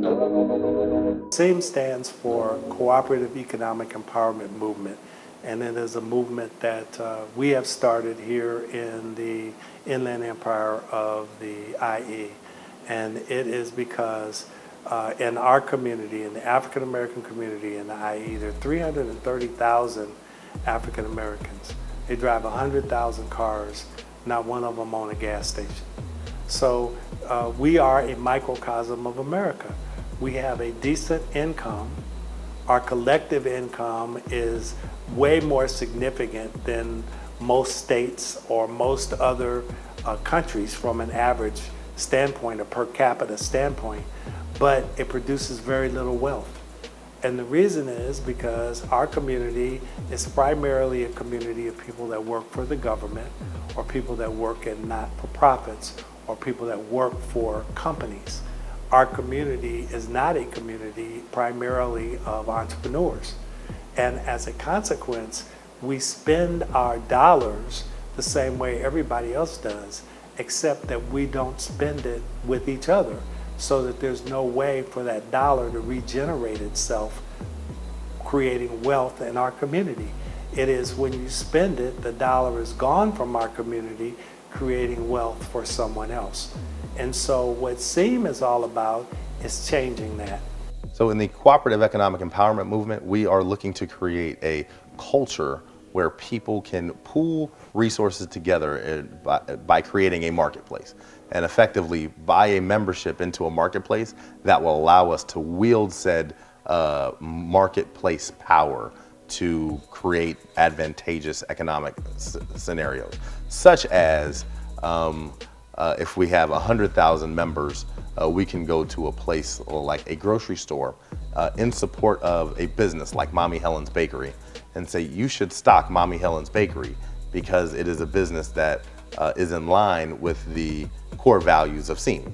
CEEM stands for Cooperative Economic Empowerment Movement, and it is a movement that we have started here in the Inland Empire of the IE. And it is because in our community, in the African American community in the IE, there are 330,000 African Americans. They drive 100,000 cars, not one of them on a gas station. So we are a microcosm of America. We have a decent income. Our collective income is way more significant than most states or most other countries from an average standpoint, a per capita standpoint, but it produces very little wealth. And the reason is because our community is primarily a community of people that work for the government, or people that work in not-for-profits, or people that work for companies. Our community is not a community primarily of entrepreneurs. And as a consequence, we spend our dollars the same way everybody else does, except that we don't spend it with each other, so that there's no way for that dollar to regenerate itself, creating wealth in our community. It is when you spend it, the dollar is gone from our community, creating wealth for someone else. And so what CEEM is all about is changing that. So in the Cooperative Economic Empowerment Movement, we are looking to create a culture where people can pool resources together by creating a marketplace, and effectively buy a membership into a marketplace that will allow us to wield said marketplace power to create advantageous economic scenarios, such as if we have 100,000 members, we can go to a place like a grocery store in support of a business like Mommy Helen's Bakery and say, you should stock Mommy Helen's Bakery because it is a business that is in line with the core values of CEEM.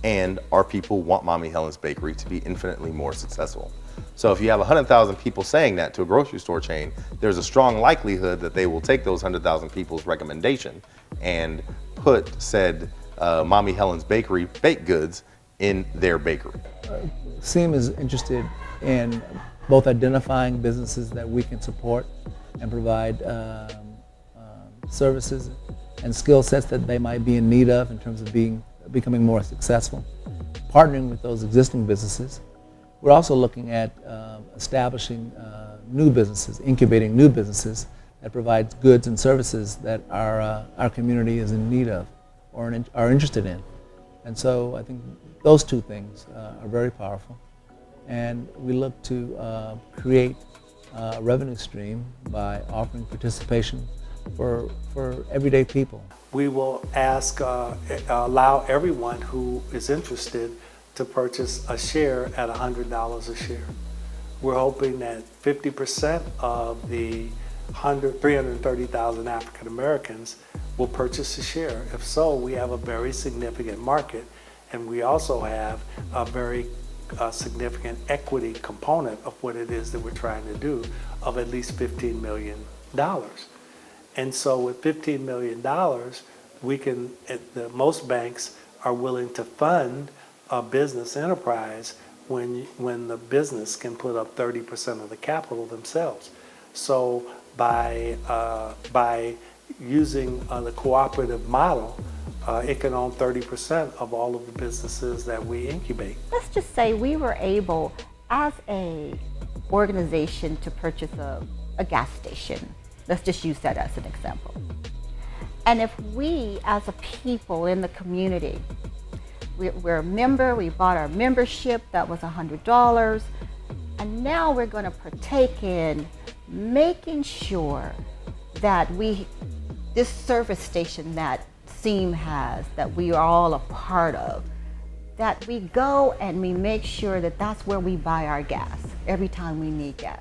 And our people want Mommy Helen's Bakery to be infinitely more successful. So if you have 100,000 people saying that to a grocery store chain, there's a strong likelihood that they will take those 100,000 people's recommendation and put said Mommy Helen's Bakery baked goods in their bakery. CEEM is interested in both identifying businesses that we can support and provide services and skill sets that they might be in need of in terms of becoming more successful, partnering with those existing businesses. We're also looking at establishing new businesses, incubating new businesses that provides goods and services that our community is in need of or are interested in. And so I think those two things are very powerful. And we look to create a revenue stream by offering participation for everyday people. We will allow everyone who is interested to purchase a share at $100 a share. We're hoping that 50% of the 330,000 African Americans will purchase a share. If so, we have a very significant market, and we also have a very significant equity component of what it is that we're trying to do of at least $15 million. And so with $15 million, most banks are willing to fund a business enterprise when the business can put up 30% of the capital themselves. So by using the cooperative model, it can own 30% of all of the businesses that we incubate. Let's just say we were able, as a organization, to purchase a gas station. Let's just use that as an example. And if we, as a people in the community, we're a member, we bought our membership, that was $100, and now we're going to partake in making sure that this service station that CEEM has, that we are all a part of, that we go and we make sure that that's where we buy our gas every time we need gas.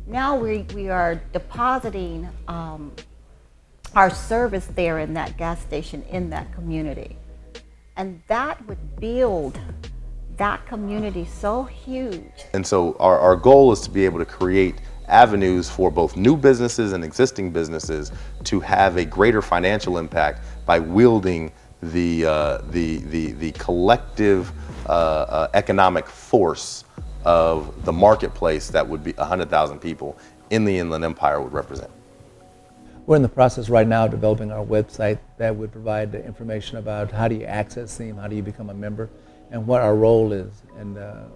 Now we are depositing our service there in that gas station in that community. And that would build that community so huge. And so our goal is to be able to create avenues for both new businesses and existing businesses to have a greater financial impact by wielding the collective economic force of the marketplace that would be 100,000 people in the Inland Empire would represent. We're in the process right now of developing our website that would provide the information about how do you access CEEM, how do you become a member, and what our role is, and the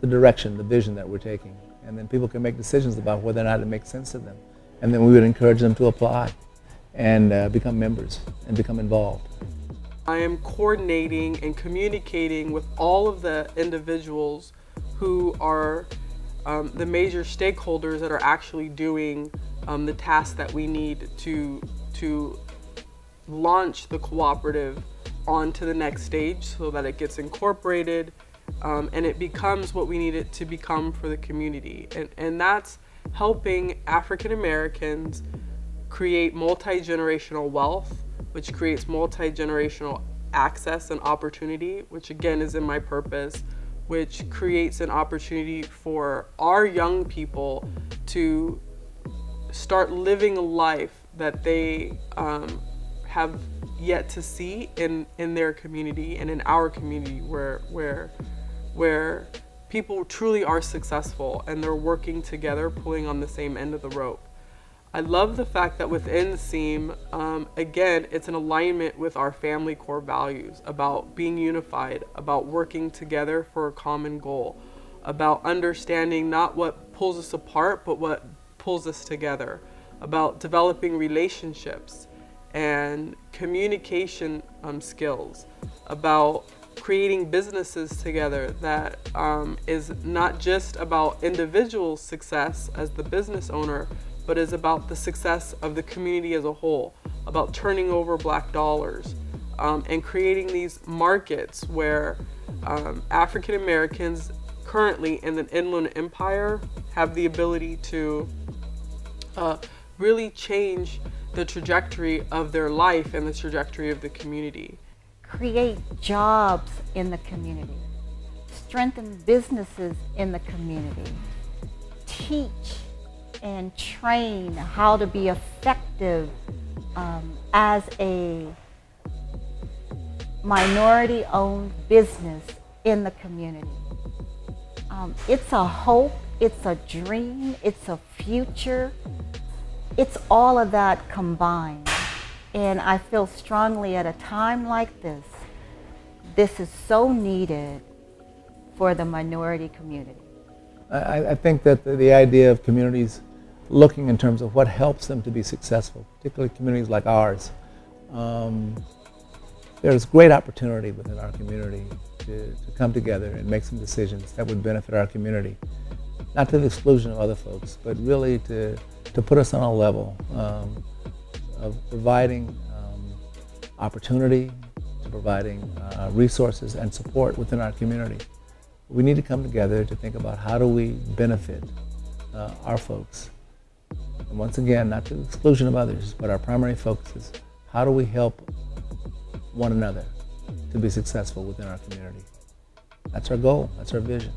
direction, the vision that we're taking. And then people can make decisions about whether or not it makes sense to them. And then we would encourage them to apply and become members and become involved. I am coordinating and communicating with all of the individuals who are the major stakeholders that are actually doing the tasks that we need to launch the cooperative onto the next stage so that it gets incorporated and it becomes what we need it to become for the community. And that's helping African Americans create multi-generational wealth, which creates multi-generational access and opportunity, which again is in my purpose, which creates an opportunity for our young people to start living a life that they have yet to see in their community and in our community where people truly are successful and they're working together, pulling on the same end of the rope. I love the fact that within CEEM, again, it's an alignment with our family core values about being unified, about working together for a common goal, about understanding not what pulls us apart, but what pulls us together, about developing relationships and communication skills, about creating businesses together that is not just about individual success as the business owner, but is about the success of the community as a whole, about turning over Black dollars and creating these markets where African Americans currently in the Inland Empire have the ability to really change the trajectory of their life and the trajectory of the community. Create jobs in the community, strengthen businesses in the community, teach and train how to be effective as a minority-owned business in the community. It's a hope, it's a dream, it's a future. It's all of that combined. And I feel strongly at a time like this, this is so needed for the minority community. I think that the idea of communities looking in terms of what helps them to be successful, particularly communities like ours, there's great opportunity within our community to come together and make some decisions that would benefit our community, not to the exclusion of other folks, but really to put us on a level of providing opportunity, to providing resources and support within our community. We need to come together to think about how do we benefit our folks. And once again, not to the exclusion of others, but our primary focus is how do we help one another to be successful within our community. That's our goal, that's our vision.